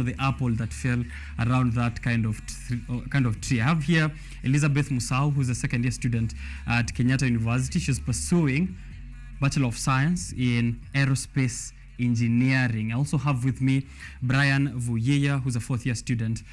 the apple that fell around that kind of tree. I have here Elizabeth Musau, who's a second year student at Kenyatta University. She's pursuing Bachelor of Science in Aero-Space Engineering. I also have with me Brian Vuyeya, who's a fourth year student,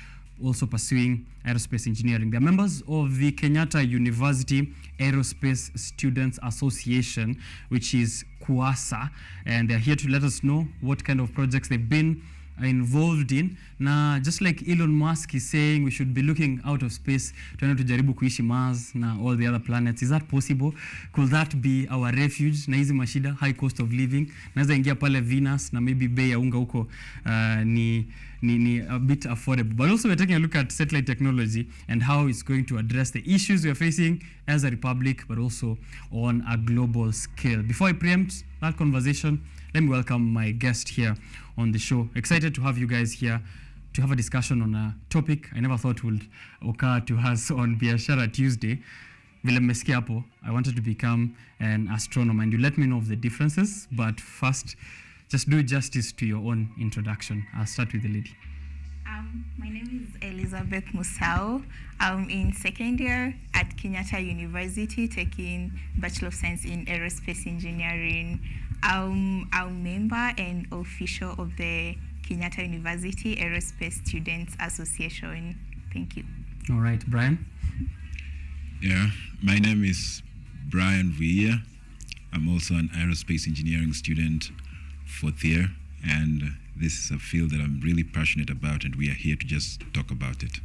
also pursuing Aerospace Engineering. They're members of the Kenyatta University Aerospace Students Association, which is KUASA, and they're here to let us know what kind of projects they've been involved in. Na just like Elon Musk is saying we should be looking out of space, tuende tujaribu kuishi Mars na all the other planets. Is that possible? Could that be our refuge na hizi mashida, high cost of living? Naweza ingia pale Venus na maybe bei ya unga huko ni a bit affordable. But also we're taking a look at satellite technology and how it's going to address the issues we're facing as a republic, but also on a global scale. Before I preempt that conversation, let me welcome my guest here on the show. Excited to have you guys here to have a discussion on a topic I never thought would occur to us on Biashara Tuesday. Vile mmesikia hapo, I wanted to become an astronomer, and you let me know of the differences. But first, just do justice to your own introduction. I'll start with the lady. My name is Elizabeth Musau. I'm in second year at Kenyatta University taking Bachelor of Science in Aerospace Engineering. I'm a member and official of the Kenyatta University Aerospace Students Association. Thank you. All right, Brian? Yeah, my name is Brian Vuyeya. I'm also an aerospace engineering student, fourth year, and this is a field that I'm really passionate about, and we are here to just talk about it.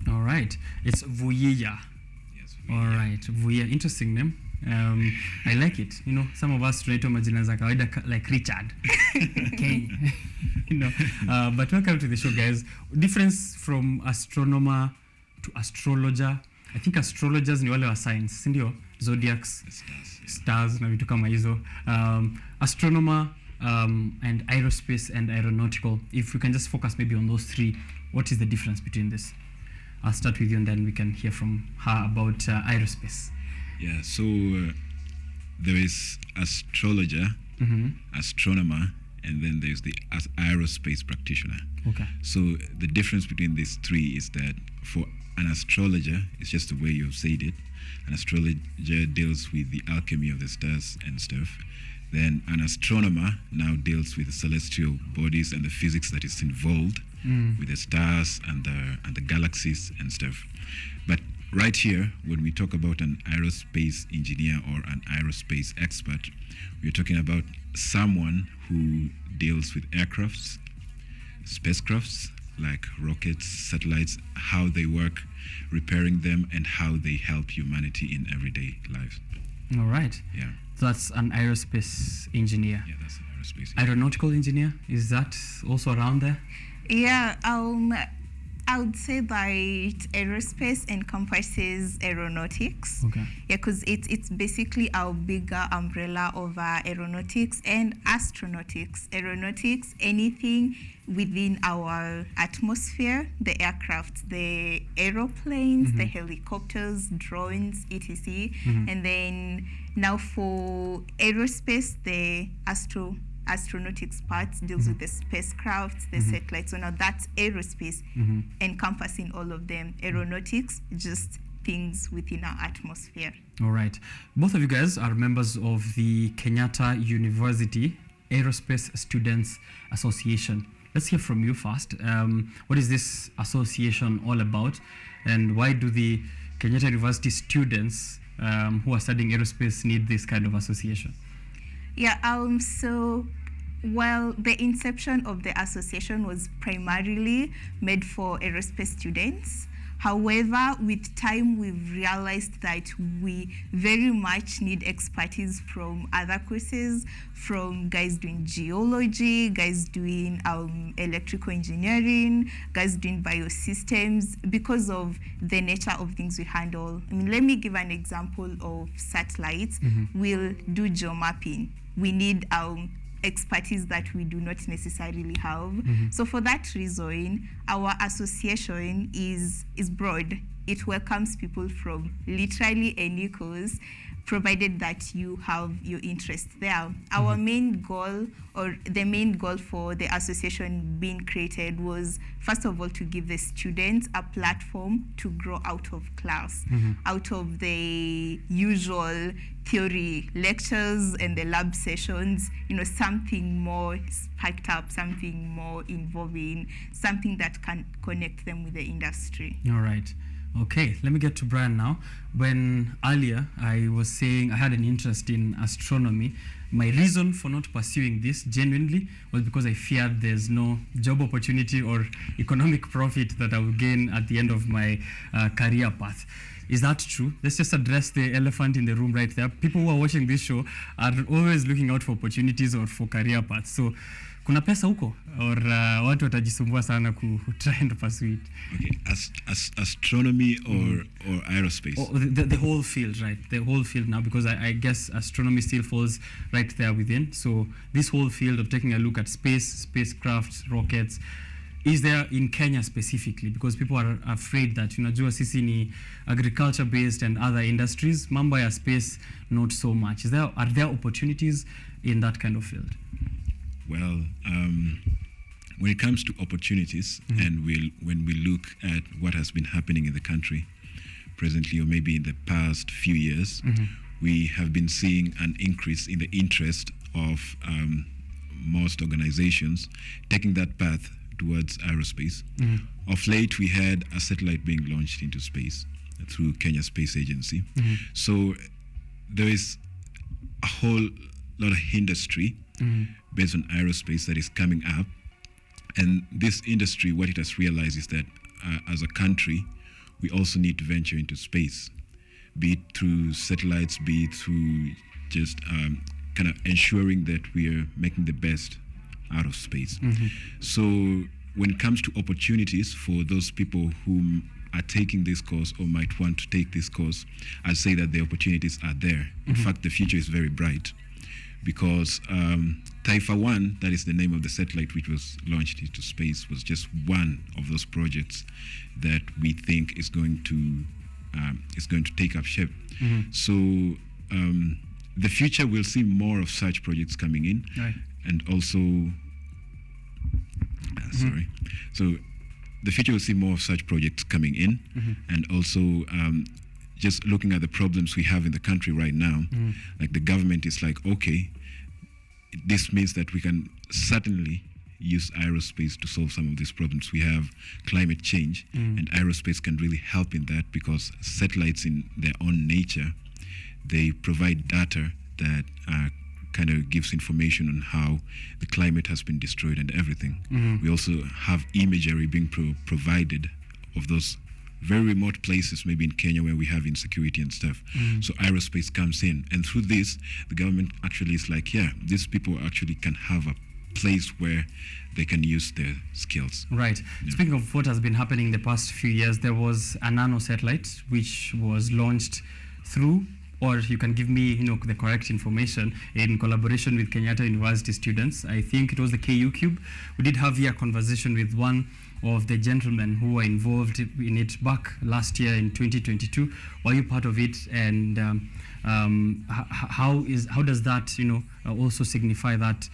All right, it's Vuyeya. Yes, Vuyeya. All right, Vuyeya, interesting name. I like it. You know, some of us tunaitwa majina za kawaida like Richard. Okay. You know, but welcome to the show, guys. Difference from astronomer to astrologer. I think astrologers ni wale wa science, si ndio? Zodiacs, stars na vitu kama hizo. Astronomer and aerospace and aeronautical. If we can just focus maybe on those three, what is the difference between this? I'll start with you and then we can hear from her about aerospace. Yeah, so there is astrologer, astronomer, and then there's the aerospace practitioner. Okay. So the difference between these three is that for an astrologer, it's just the way you've said it. An astrologer deals with the alchemy of the stars and stuff. Then an astronomer now deals with the celestial bodies and the physics that is involved with the stars and the galaxies and stuff. But right here, when we talk about an aerospace engineer or an aerospace expert, we're talking about someone who deals with aircrafts, spacecrafts, like rockets, satellites, how they work, repairing them, and how they help humanity in everyday life. All right. Yeah. That's an aerospace engineer. Yeah, that's an aerospace engineer. Aeronautical engineer, is that also around there? Yeah, I would say that aerospace encompasses aeronautics. Okay. Yeah, because it's basically our bigger umbrella over aeronautics and astronautics. Aeronautics, anything within our atmosphere, the aircraft, the aeroplanes, the helicopters, drones, etc. And then now for aerospace, the astronautics part deals with the spacecraft, the satellites. So now that's aerospace, encompassing all of them. Aeronautics, just things within our atmosphere. All right. Both of you guys are members of the Kenyatta University Aerospace Students Association. Let's hear from you first. What is this association all about? And why do the Kenyatta University students who are studying aerospace need this kind of association? Yeah, so, well, the inception of the association was primarily made for aerospace students. However, with time, we've realized that we very much need expertise from other courses, from guys doing geology, guys doing electrical engineering, guys doing biosystems, because of the nature of things we handle. I mean, let me give an example of satellites. We'll do geomapping. We need expertise that we do not necessarily have. So for that reason, our association is broad. It welcomes people from literally any course. provided that you have your interest there. Our main goal, or the main goal for the association being created, was first of all to give the students a platform to grow out of class, out of the usual theory lectures and the lab sessions, something more spiked up, something more involving, something that can connect them with the industry. All right. Okay, let me get to Brian now. When earlier I was saying I had an interest in astronomy, my reason for not pursuing this genuinely was because I feared there's no job opportunity or economic profit that I will gain at the end of my career path. Is that true? Let's just address the elephant in the room right there. People who are watching this show are always looking out for opportunities or for career paths. So, kuna pesa huko or watu watajisumbua sana ku try and pursue it? Okay, astronomy or aerospace? The whole field, right? The whole field now, because I guess astronomy still falls right there within. So this whole field of taking a look at space, spacecraft, rockets, is there in Kenya specifically? Because people are afraid that, jua sisi ni agriculture based and other industries, mambo ya space not so much. Are there opportunities in that kind of field? Well, when it comes to opportunities, and when we look at what has been happening in the country presently, or maybe in the past few years, we have been seeing an increase in the interest of most organizations taking that path towards aerospace. Of late, we had a satellite being launched into space through Kenya Space Agency. So there is a whole lot of industry based on aerospace that is coming up. And this industry, what it has realized is that as a country, we also need to venture into space, be it through satellites, be it through just kind of ensuring that we are making the best out of space. So when it comes to opportunities for those people who are taking this course or might want to take this course, I'd say that the opportunities are there. In fact, the future is very bright, because Taifa 1, that is the name of the satellite which was launched into space, was just one of those projects that we think is going to take up shape. So the future will see more of such projects coming in, right. And also, so the future will see more of such projects coming in, and also just looking at the problems we have in the country right now, like the government is like, okay, this means that we can certainly use aerospace to solve some of these problems. We have climate change, and aerospace can really help in that, because satellites in their own nature, they provide data that kind of gives information on how the climate has been destroyed and everything. We also have imagery being provided of those very remote places, maybe in Kenya, where we have insecurity and stuff. So aerospace comes in, and through this, the government actually is like, yeah, these people actually can have a place where they can use their skills. Right. Yeah. Speaking of what has been happening in the past few years, there was a nano satellite which was launched through, or you can give me, the correct information, in collaboration with Kenyatta University students. I think it was the KUTV. We did have here a conversation with one of the gentlemen who were involved in it back last year in 2022. Were you part of it? And how does that, also signify that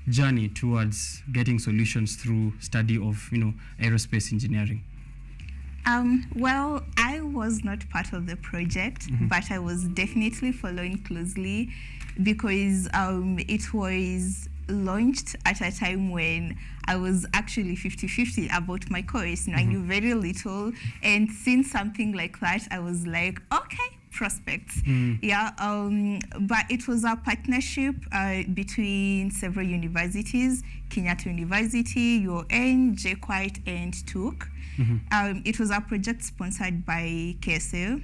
journey towards getting solutions through study of, aerospace engineering? Well, I was not part of the project, but I was definitely following closely, because it was launched at a time when I was actually 50-50 about my course. I knew very little, and seeing something like that, I was like, okay, prospects. Yeah, but it was a partnership between several universities: Kenyatta University, UON, JKUAT, and TUK. It was a project sponsored by KSL.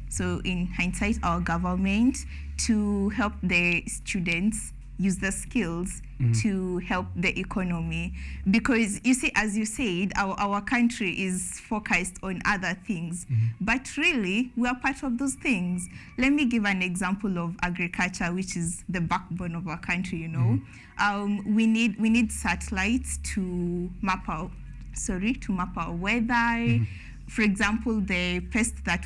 So in hindsight, our government, to help the students use the skills to help the economy. Because you see, as you said, our country is focused on other things, but really we are part of those things. Let me give an example of agriculture, which is the backbone of our country. We need satellites to map our weather, for example, the pests that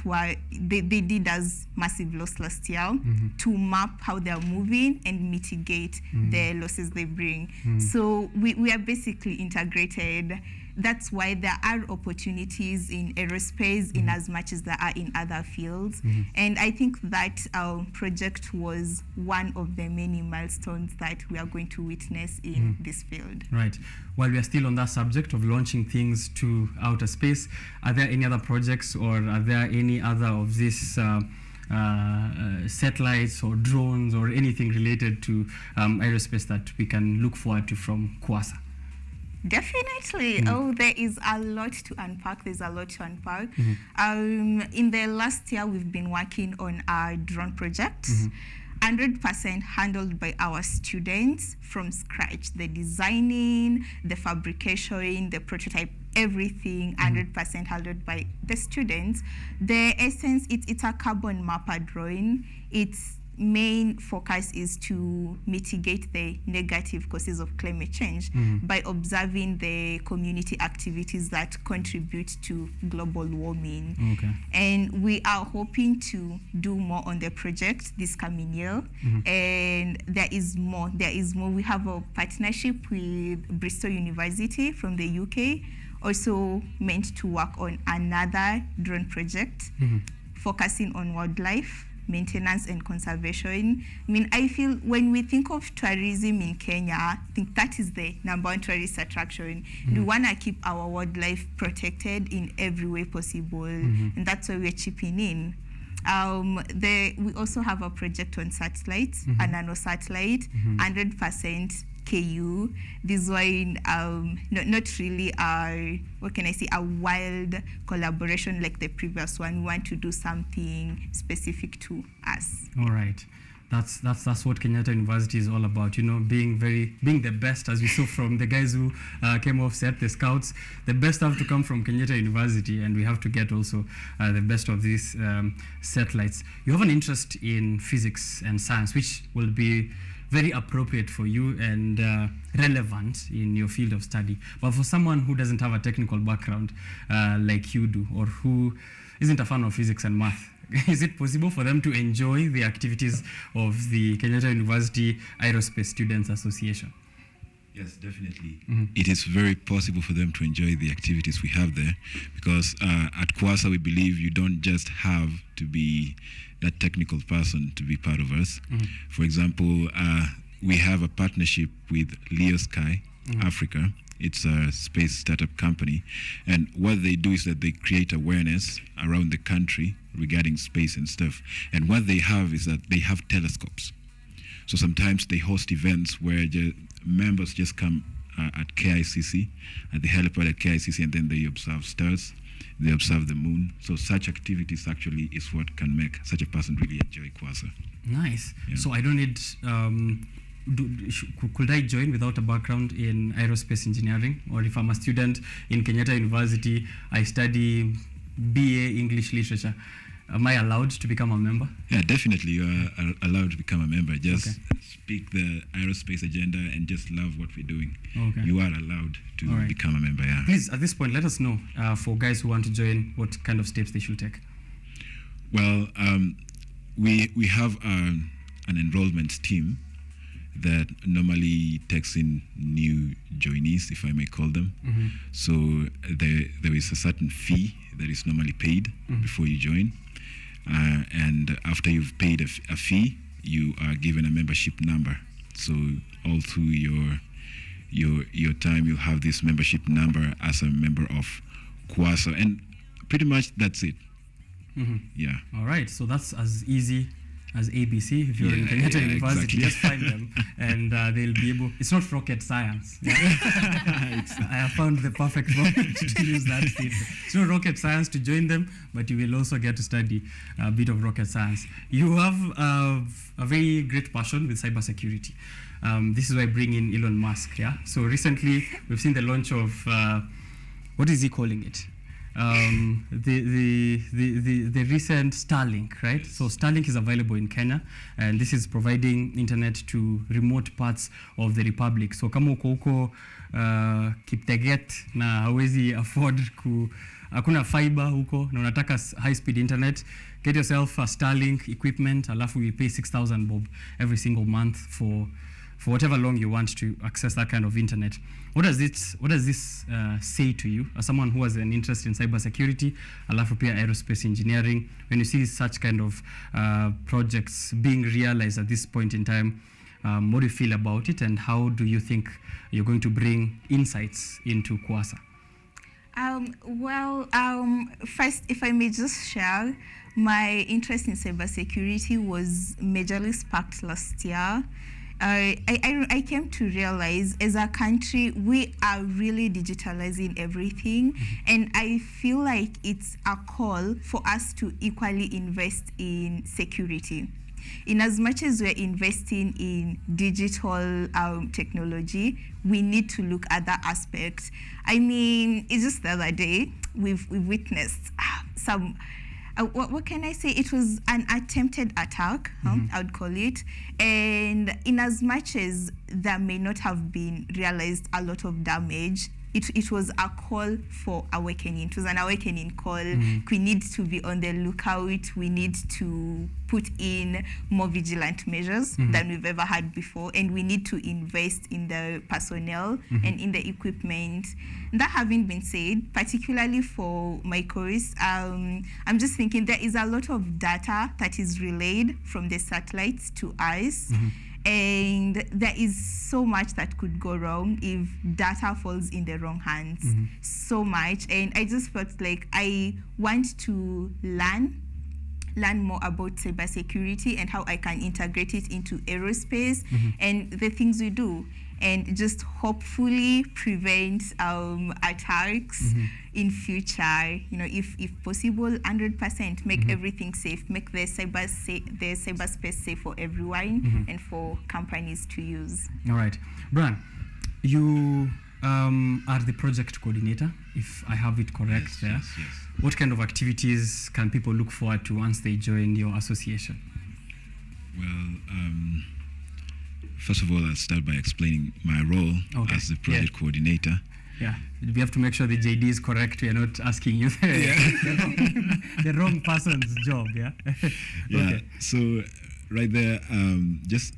they did as massive loss last year to map how they are moving and mitigate the losses they bring. So we are basically integrated. That's why there are opportunities in aerospace in as much as there are in other fields. And I think that our project was one of the many milestones that we are going to witness in this field. Right. While we are still on that subject of launching things to outer space, are there any other projects, or are there any other of these satellites or drones or anything related to aerospace that we can look forward to from KUASA? Definitely. Oh, there is a lot to unpack. There's a lot to unpack. In the last year, we've been working on our drone project. 100% handled by our students from scratch. The designing, the fabrication, the prototype, everything 100% handled by the students. The essence, it's a carbon mapper drawing. Its main focus is to mitigate the negative causes of climate change by observing the community activities that contribute to global warming. And we are hoping to do more on the project this coming year. And there is more. We have a partnership with Bristol University from the UK, also meant to work on another drone project focusing on wildlife maintenance and conservation. I mean, I feel when we think of tourism in Kenya, I think that is the #1 tourist attraction. We want to keep our wildlife protected in every way possible, and that's why we're chipping in. We also have a project on satellites, a nano satellite, 100% KU. This one, not really a wild collaboration like the previous one. We want to do something specific to us. All right. That's what Kenyatta University is all about, being the best, as we saw from the guys who came off set, the scouts. The best have to come from Kenyatta University, and we have to get also the best of these satellites. You have an interest in physics and science, which will be very appropriate for you and relevant in your field of study. But for someone who doesn't have a technical background like you do, or who isn't a fan of physics and math, is it possible for them to enjoy the activities of the Kenyatta University Aero-Space Students Association? Yes, definitely. It is very possible for them to enjoy the activities we have there, because at KUASA we believe you don't just have to be that technical person to be part of us. For example, we have a partnership with Leo Sky Africa. It's a space startup company, and what they do is that they create awareness around the country regarding space and stuff. And what they have is that they have telescopes. So sometimes they host events where members just come at KICC, at the helipad at KICC, and then they observe stars, they observe the moon. So such activities actually is what can make such a person really enjoy KUASA. Nice. Yeah. So I don't need, could I join without a background in aerospace engineering? Or if I'm a student in Kenyatta University, I study BA English Literature, am I allowed to become a member? Yeah, definitely you are allowed to become a member. Just speak the aerospace agenda and just love what we're doing. You are allowed to become a member, yeah. Please, at this point, let us know for guys who want to join, what kind of steps they should take. Well, we have an enrollment team that normally takes in new joinees, if I may call them. So there is a certain fee that is normally paid before you join. And after you've paid a fee, you are given a membership number. So all through your time, you'll have this membership number as a member of KUASA, and pretty much that's it. Yeah. All right. So that's as easy as ABC. If you're in Kenyatta University, just find them, and they'll be able. It's not rocket science. I have found the perfect moment to use that statement. It's not rocket science to join them, but you will also get to study a bit of rocket science. You have a very great passion with cybersecurity. This is why I bring in Elon Musk. Yeah. So recently we've seen the launch of what is he calling it? the recent Starlink, right? So Starlink is available in Kenya, and this is providing internet to remote parts of the republic. So kama uko huko Kipteget na hawezi afford hakuna fiber huko na unataka high speed internet, get yourself a Starlink equipment, alafu you pay 6,000 bob every single month for whatever long you want to access that kind of internet. What does this say to you as someone who has an interest in cybersecurity, alafu pia aerospace engineering, when you see such kind of projects being realized at this point in time? What do you feel about it, and how do you think you're going to bring insights into KUASA? First, if I may just share, my interest in cybersecurity was majorly sparked last year. I came to realize as a country, we are really digitalizing everything. And I feel like it's a call for us to equally invest in security. In as much as we're investing in digital technology, we need to look at that aspect. I mean, it's just the other day, we've witnessed some, what can I say? It was an attempted attack, I would call it. And in as much as there may not have been realized a lot of damage, it was a call for awakening. It was an awakening call. We need to be on the lookout. We need to put in more vigilant measures than we've ever had before. And we need to invest in the personnel and in the equipment. That having been said, particularly for my course, I'm just thinking there is a lot of data that is relayed from the satellites to us. And there is so much that could go wrong if data falls in the wrong hands. So much. And I just felt like I want to learn more about cybersecurity and how I can integrate it into aerospace and the things we do, and just hopefully prevent attacks in future. You know, if possible, 100%, make everything safe, make the cyberspace safe for everyone and for companies to use. All right, Brian, you are the project coordinator, if I have it correct. Yes. What kind of activities can people look forward to once they join your association? Well, first of all, I'll start by explaining my role as the project coordinator. Yeah, we have to make sure the JD is correct. We are not asking you the wrong person's job. Yeah. Okay. So right there, just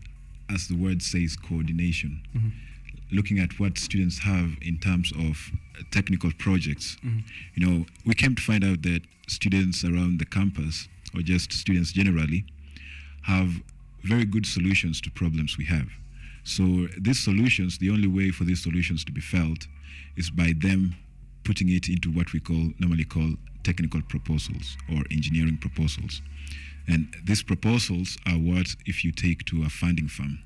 as the word says, coordination. Looking at what students have in terms of technical projects. You know, we came to find out that students around the campus, or just students generally, have very good solutions to problems we have. So these solutions, the only way for these solutions to be felt is by them putting it into what we normally call technical proposals or engineering proposals. And these proposals are what, if you take to a funding firm,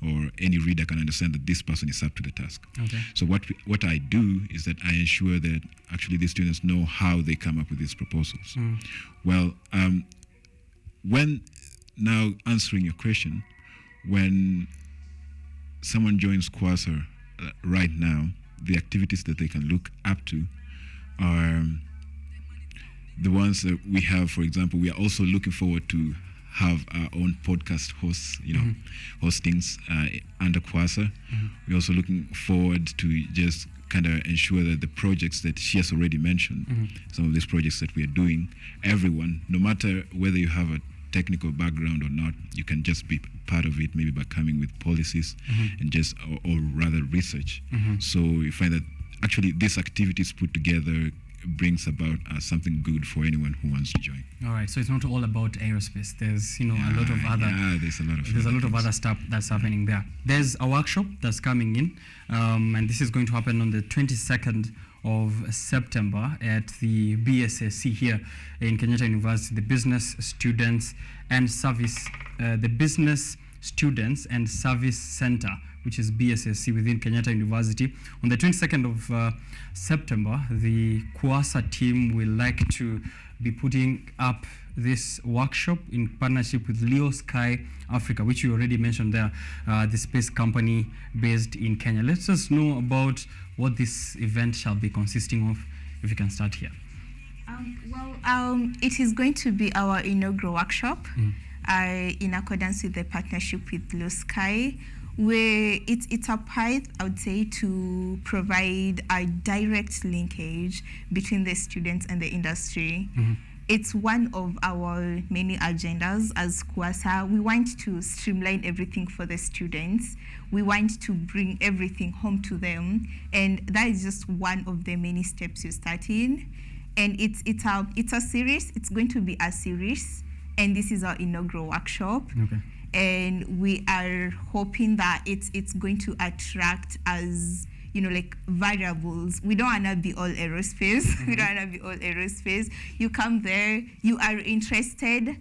or any reader can understand that this person is up to the task. Okay. So what I do is that I ensure that actually the students know how they come up with these proposals. Well, when now answering your question, when someone joins KUASA right now, the activities that they can look up to are the ones that we have. For example, we are also looking forward to have our own podcast hosts, hostings under KUASA. We're also looking forward to just kind of ensure that the projects that she has already mentioned, some of these projects that we are doing, everyone, no matter whether you have a technical background or not, you can just be part of it, maybe by coming with policies and just, or rather research. So you find that actually these activities put together brings about something good for anyone who wants to join. All right, so it's not all about aerospace. There's a lot of other. Yeah, there's a lot of other stuff that's happening there. There's a workshop that's coming in, and this is going to happen on the 22nd of September at the BSSC here in Kenyatta University, the Business Students and Service Center, which is BSSC within Kenyatta University. On the 22nd of September, the KUASA team will like to be putting up this workshop in partnership with Leo Sky Africa, which you already mentioned there, the space company based in Kenya. Let us know about what this event shall be consisting of, if you can start here. It is going to be our inaugural workshop in accordance with the partnership with Blue Sky, where it's a part, I would say, to provide a direct linkage between the students and the industry. It's one of our many agendas as KUASA. We want to streamline everything for the students. We want to bring everything home to them, and that is just one of the many steps you start in. And it's a series. It's going to be a series, and this is our inaugural workshop. Okay. And we are hoping that it's going to attract as, like variables. We don't want to be all aerospace. We don't want to be all aerospace. You come there, you are interested.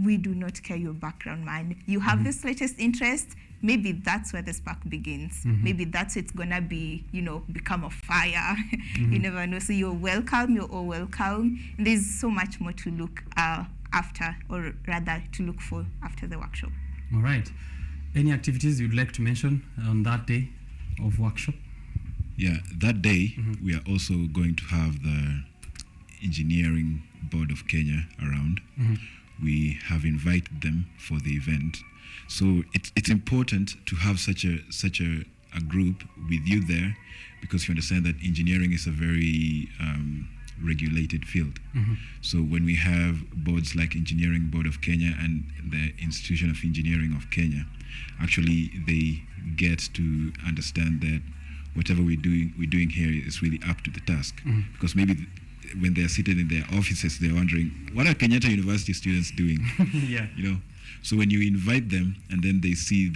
We do not care your background, man. You have the slightest interest. Maybe that's where the spark begins. Maybe that's it's gonna be, become a fire. You never know. So you're welcome. You're all welcome. And there's so much more to look after, or rather to look for after the workshop. All right. Any activities you'd like to mention on that day of workshop? Yeah, that day we are also going to have the Engineering Board of Kenya around. We have invited them for the event. So it's important to have such a group with you there, because you understand that engineering is a very regulated field. So when we have boards like Engineering Board of Kenya and the Institution of Engineering of Kenya, actually they get to understand that whatever we're doing here is really up to the task. Because maybe when they're seated in their offices, they're wondering, what are Kenyatta University students doing? Yeah. So when you invite them and then they see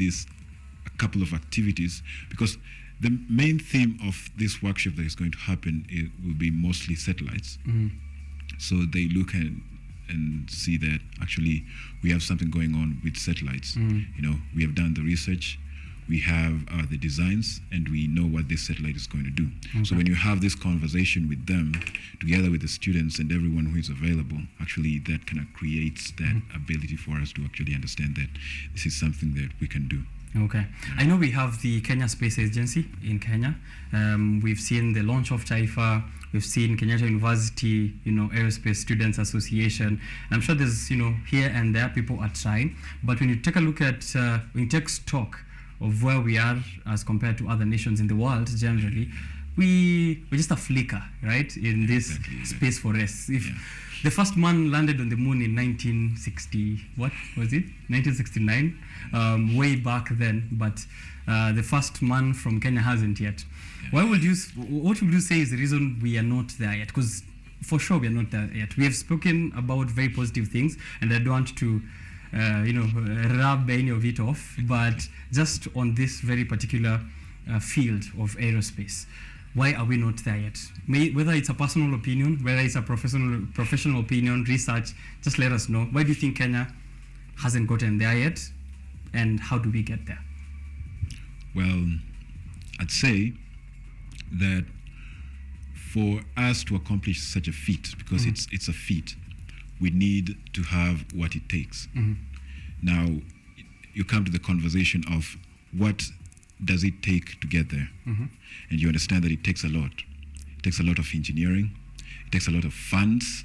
a couple of activities, because the main theme of this workshop that is going to happen, it will be mostly satellites. So they look and see that actually we have something going on with satellites. We have done the research, we have the designs, and we know what this satellite is going to do. So when you have this conversation with them, together with the students and everyone who is available, actually that kind of creates that ability for us to actually understand that this is something that we can do. Okay. I know we have the Kenya Space Agency in Kenya. We've seen the launch of Taifa. We've seen Kenyatta University, Aero-Space Students Association. And I'm sure there's, here and there people are trying. But when you take a look at, when you take stock of where we are as compared to other nations in the world generally, we're just a flicker, right, in this space for us. If the first man landed on the moon in 1960, what was it? 1969, way back then, but the first man from Kenya hasn't yet. What would you say is the reason we are not there yet? Because for sure we are not there yet. We have spoken about very positive things, and I don't want to rub any of it off, but just on this very particular field of aerospace, why are we not there yet? Whether it's a personal opinion, whether it's a professional opinion, research, just let us know. Why do you think Kenya hasn't gotten there yet, and how do we get there? Well, I'd say that for us to accomplish such a feat, because it's a feat, we need to have what it takes. Now, you come to the conversation of what does it take to get there? And you understand that it takes a lot. It takes a lot of engineering, it takes a lot of funds,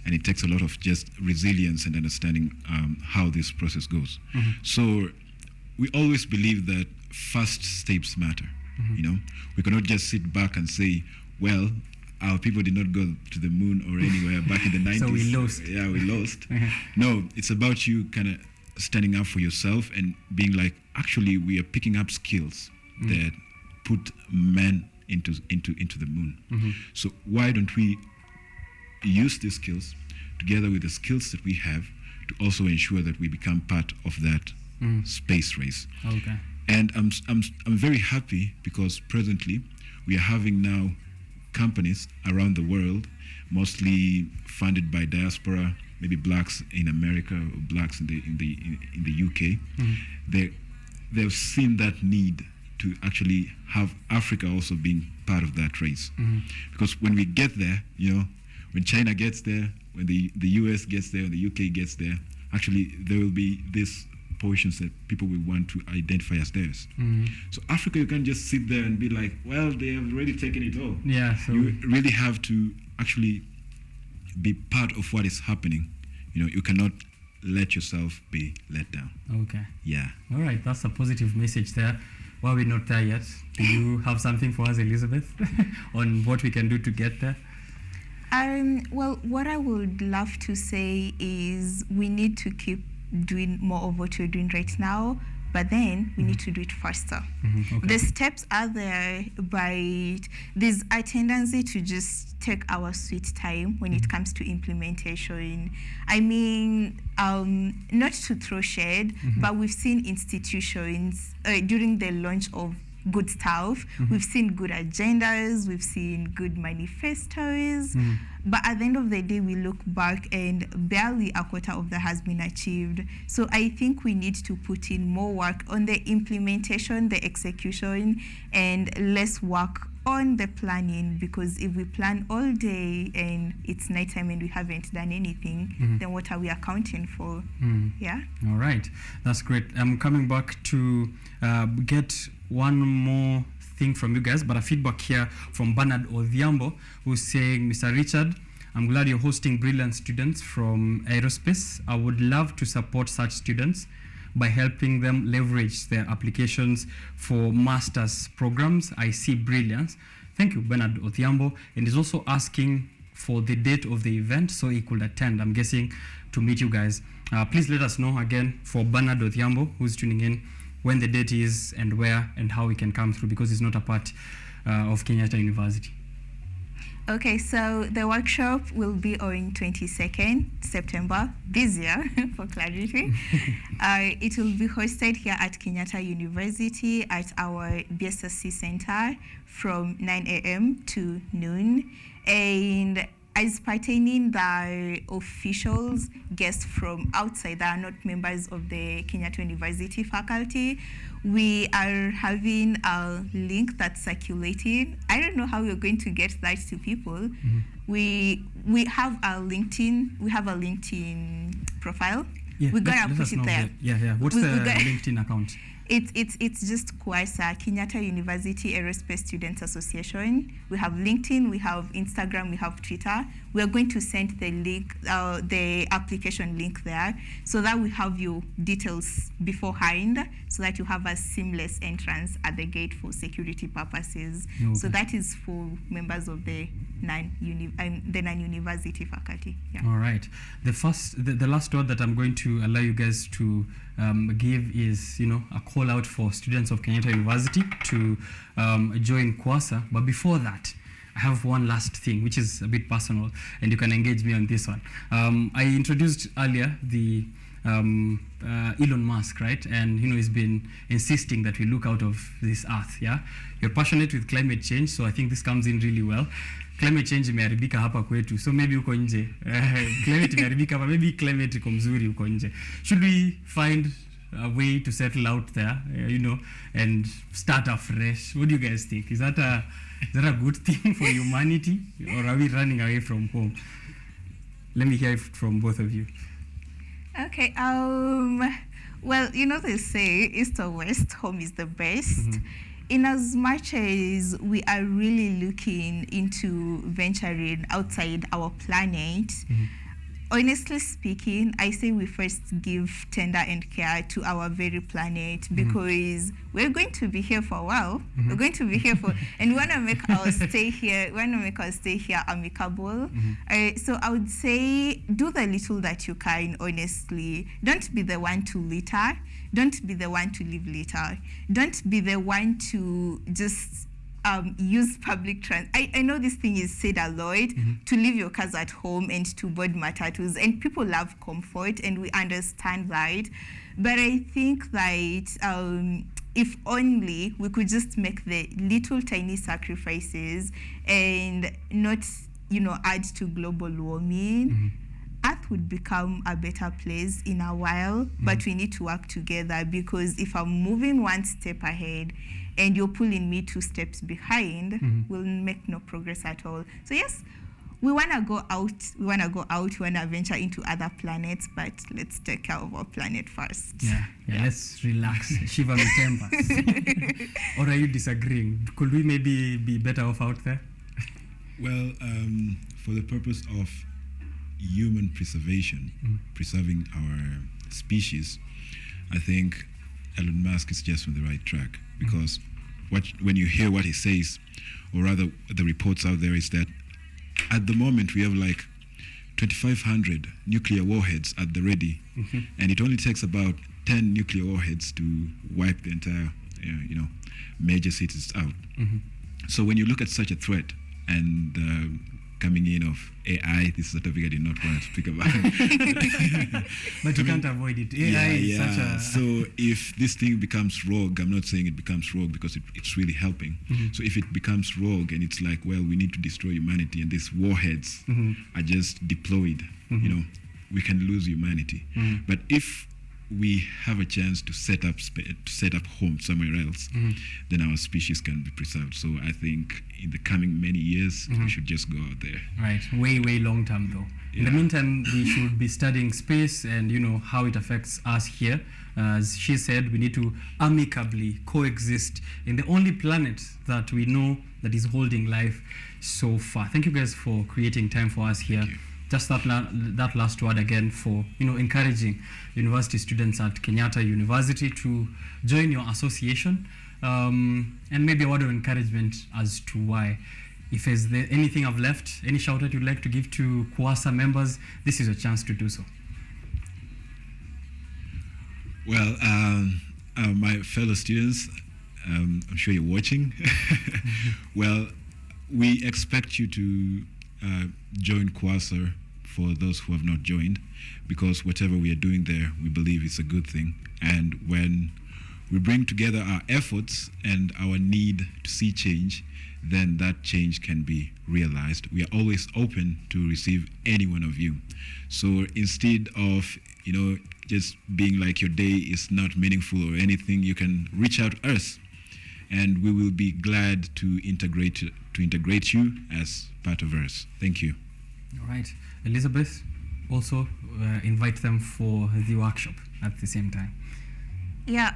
and it takes a lot of just resilience and understanding how this process goes. So we always believe that first steps matter. We cannot just sit back and say, well, our people did not go to the moon or anywhere back in the 90s. So we lost. Yeah, we lost. No, it's about you kind of standing up for yourself and being like, actually, we are picking up skills that put men into the moon. So why don't we use these skills together with the skills that we have to also ensure that we become part of that space race? Okay. And I'm very happy because presently we are having now companies around the world, mostly funded by diaspora, maybe blacks in America or blacks in the UK. They've seen that need to actually have Africa also being part of that race. Because when we get there, when China gets there, when the US gets there, when the UK gets there, actually there will be these portions that people will want to identify as theirs. So Africa, you can't just sit there and be like, well, they have already taken it all. Yeah. So you really have to actually be part of what is happening. You cannot let yourself be let down. Okay. Yeah. All right, that's a positive message there. Well, we're not there yet. Do you have something for us, Elizabeth, on what we can do to get there? Well, what I would love to say is we need to keep doing more of what we're doing right now, but then we need to do it faster. Okay. The steps are there, but there's a tendency to just take our sweet time when it comes to implementation. I mean, not to throw shade, but we've seen institutions during the launch of good stuff. We've seen good agendas, we've seen good manifestos, but at the end of the day, we look back and barely a quarter of that has been achieved. So I think we need to put in more work on the implementation, the execution, and less work on the planning, because if we plan all day and it's nighttime and we haven't done anything, then what are we accounting for? Yeah. All right, that's great. I'm coming back to get one more thing from you guys, but a feedback here from Bernard Odhiambo, who's saying, Mr. Richard, I'm glad you're hosting brilliant students from Aero-Space. I would love to support such students by helping them leverage their applications for master's programs. I see brilliance. Thank you, Bernard Odhiambo. And he's also asking for the date of the event so he could attend, I'm guessing, to meet you guys. Please let us know again for Bernard Odhiambo, who's tuning in, when the date is and where and how we can come through, because it's not a part of Kenyatta University. Okay, so the workshop will be on 22nd September this year, for clarity. It will be hosted here at Kenyatta University at our BSSC Center from 9 a.m. to noon. And as pertaining the officials, guests from outside that are not members of the Kenyatta University faculty, we are having a link that's circulating. I don't know how we're going to get that to people. We have a LinkedIn. We have a LinkedIn profile. Yeah, we're gonna put it there. Yeah. What's the LinkedIn account? It's just KUASA, Kenyatta University Aero-Space Students Association. We have LinkedIn, we have Instagram, we have Twitter. We are going to send the link, the application link there, so that we have your details beforehand, so that you have a seamless entrance at the gate for security purposes. Okay. So that is for members of the non-university faculty. Yeah. All right. The last word that I'm going to allow you guys to give is, a call out for students of Kenyatta University to join KUASA. But before that, I have one last thing, which is a bit personal, and you can engage me on this one. I introduced earlier the Elon Musk, right? And he's been insisting that we look out of this earth. Yeah, you're passionate with climate change, so I think this comes in really well. Climate change imeharibika hapa kwetu, so maybe uko nje. Climate imeharibika hapa, maybe climate iko mzuri uko nje. Should we find a way to settle out there, and start afresh? What do you guys think? Is that a good thing for humanity, or are we running away from home? Let me hear it from both of you. Okay. Well, they say east or west, home is the best. In as much as we are really looking into venturing outside our planet, honestly speaking, I say we first give tender and care to our very planet, because we're going to be here for a while. We're going to be here and we want to make our stay here. We want to make our stay here amicable. So I would say do the little that you can. Honestly, don't be the one to litter. Don't be the one to live litter. Don't be the one to just use public transport. I know this thing is said a lot, to leave your cars at home and to board matatus, and people love comfort, and we understand that. But I think that if only we could just make the little tiny sacrifices and not, add to global warming, Earth would become a better place in a while. But we need to work together, because if I'm moving one step ahead and you're pulling me 2 steps behind, we'll make no progress at all. So yes, we want to go out, we want to venture into other planets, but let's take care of our planet first. Yeah. Let's relax, shiver my tempers. Or are you disagreeing? Could we maybe be better off out there? Well, for the purpose of human preservation, preserving our species, I think Elon Musk is just on the right track, because when you hear what he says, or rather the reports out there, is that at the moment we have like 2,500 nuclear warheads at the ready, and it only takes about 10 nuclear warheads to wipe the entire major cities out. So when you look at such a threat, and coming in of AI, this is a topic I did not want to speak about. But you can't avoid it. AI is such a... So if this thing becomes rogue, I'm not saying it becomes rogue because it's really helping. So if it becomes rogue and it's like, well, we need to destroy humanity, and these warheads are just deployed, we can lose humanity. But if we have a chance to set up home somewhere else, then our species can be preserved. So I think in the coming many years, we should just go out there. Right, way long term though. In the meantime, we should be studying space and how it affects us here. As she said, we need to amicably coexist in the only planet that we know that is holding life so far. Thank you guys for creating time for us here. Just that last word again for encouraging university students at Kenyatta University to join your association, and maybe a word of encouragement as to why. If there's anything I've left, any shout out you'd like to give to KUASA members, this is a chance to do so. Well, my fellow students, I'm sure you're watching. Well, we expect you to join KUASA for those who have not joined, because whatever we are doing there, we believe is a good thing. And when we bring together our efforts and our need to see change, then that change can be realized. We are always open to receive any one of you. So instead of just being like your day is not meaningful or anything, you can reach out to us, and we will be glad to integrate you as part of us. Thank you. All right. Elizabeth, also invite them for the workshop at the same time. Yeah,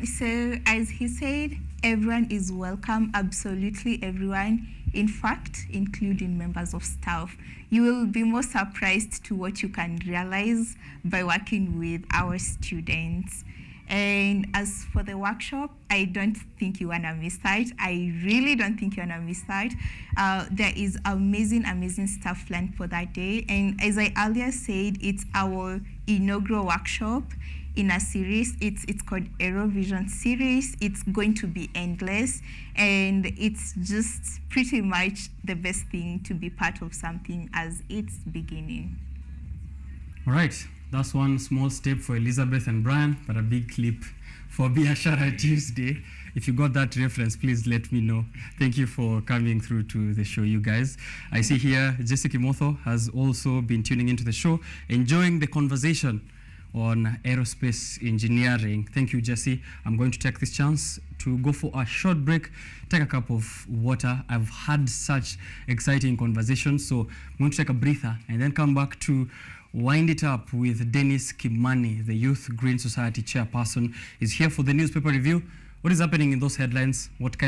so as he said, everyone is welcome, absolutely everyone, in fact, including members of staff. You will be more surprised to what you can realize by working with our students. And as for the workshop, I don't think you want to miss out. I really don't think you want to miss out. There is amazing stuff planned for that day. And as I earlier said, it's our inaugural workshop in a series. It's called Aero-Vision series. It's going to be endless. And it's just pretty much the best thing to be part of something as it's beginning. All right. That's one small step for Elizabeth and Brian, but a big leap for Biashara Tuesday. If you got that reference, please let me know. Thank you for coming through to the show, you guys. I see here Jessica Kimotho has also been tuning into the show, enjoying the conversation on aerospace engineering. Thank you, Jessie. I'm going to take this chance to go for a short break, take a cup of water. I've had such exciting conversations, so I'm going to take a breather and then come back to wind it up with Dennis Kimani, the Youth Green Society chairperson, is here for the newspaper review. What is happening in those headlines? What kind